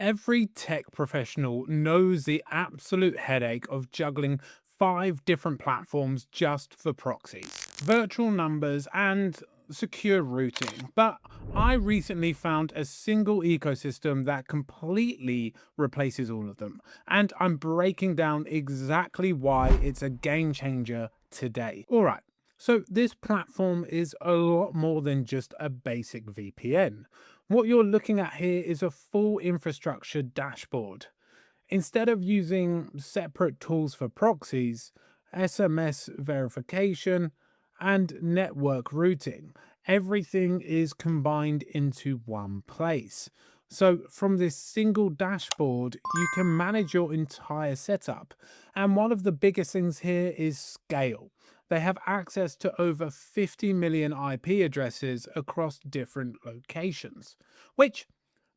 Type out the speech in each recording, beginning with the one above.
Every tech professional knows the absolute headache of juggling 5 different platforms just for proxies, virtual numbers, and secure routing. But I recently found a single ecosystem that completely replaces all of them. And I'm breaking down exactly why it's a game changer today. All right. So this platform is a lot more than just a basic VPN. What you're looking at here is a full infrastructure dashboard. Instead of using separate tools for proxies, SMS verification, and network routing, everything is combined into one place. So from this single dashboard, you can manage your entire setup. And one of the biggest things here is scale. They have access to over 50 million IP addresses across different locations, which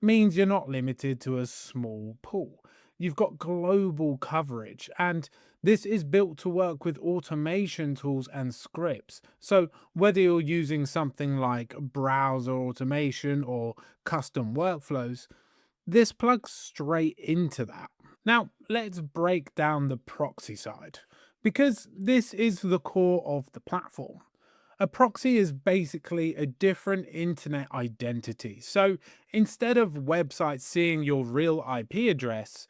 means you're not limited to a small pool. You've got global coverage, and this is built to work with automation tools and scripts. So whether you're using something like browser automation or custom workflows, this plugs straight into that. Now, let's break down the proxy side, because this is the core of the platform. A proxy is basically a different internet identity. So instead of websites seeing your real IP address,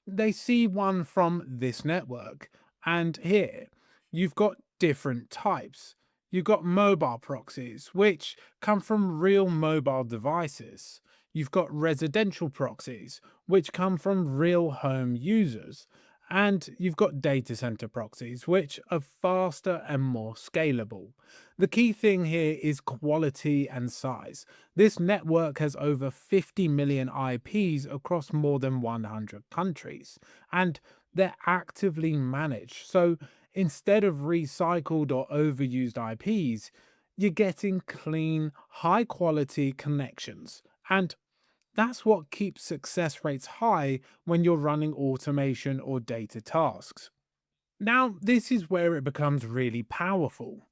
they see one from this network. And here, you've got different types. You've got mobile proxies, which come from real mobile devices. You've got residential proxies, which come from real home users. And you've got data center proxies, which are faster and more scalable. The key thing here is quality and size. This network has over 50 million IPs across more than 100 countries, and they're actively managed. So instead of recycled or overused IPs, you're getting clean, high quality connections. And that's what keeps success rates high when you're running automation or data tasks. Now, this is where it becomes really powerful.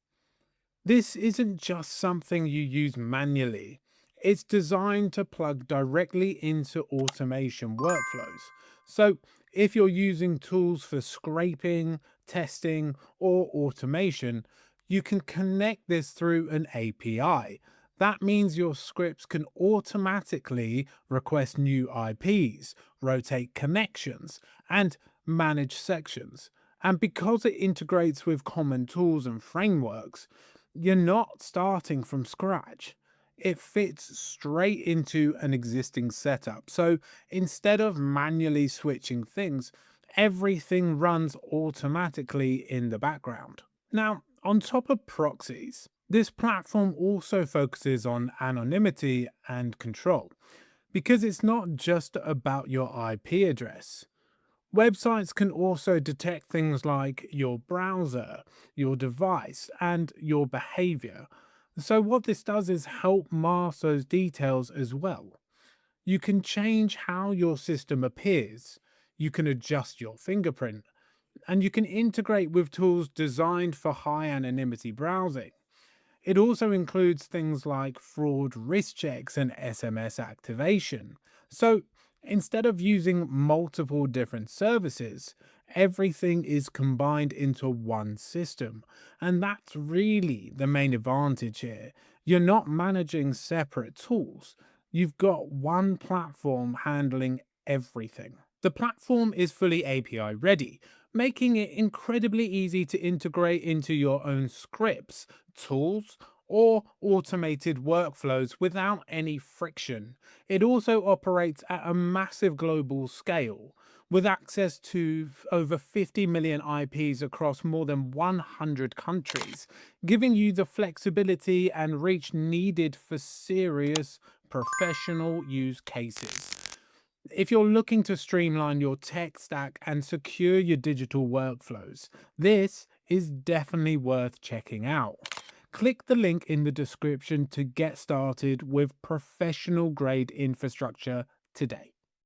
This isn't just something you use manually. It's designed to plug directly into automation workflows. So if you're using tools for scraping, testing, or automation, you can connect this through an API. That means your scripts can automatically request new IPs, rotate connections, and manage sections. And because it integrates with common tools and frameworks, you're not starting from scratch. It fits straight into an existing setup. So instead of manually switching things, everything runs automatically in the background. Now, on top of proxies, this platform also focuses on anonymity and control, because it's not just about your IP address. Websites can also detect things like your browser, your device, and your behavior. So, what this does is help mask those details as well. You can change how your system appears, you can adjust your fingerprint, and you can integrate with tools designed for high anonymity browsing. It also includes things like fraud risk checks and SMS activation. So instead of using multiple different services, everything is combined into one system. And that's really the main advantage here. You're not managing separate tools. You've got one platform handling everything. The platform is fully API ready, making it incredibly easy to integrate into your own scripts, tools, or automated workflows without any friction. It also operates at a massive global scale, with access to over 50 million IPs across more than 100 countries, giving you the flexibility and reach needed for serious professional use cases. If you're looking to streamline your tech stack and secure your digital workflows, this is definitely worth checking out. Click the link in the description to get started with professional grade infrastructure today.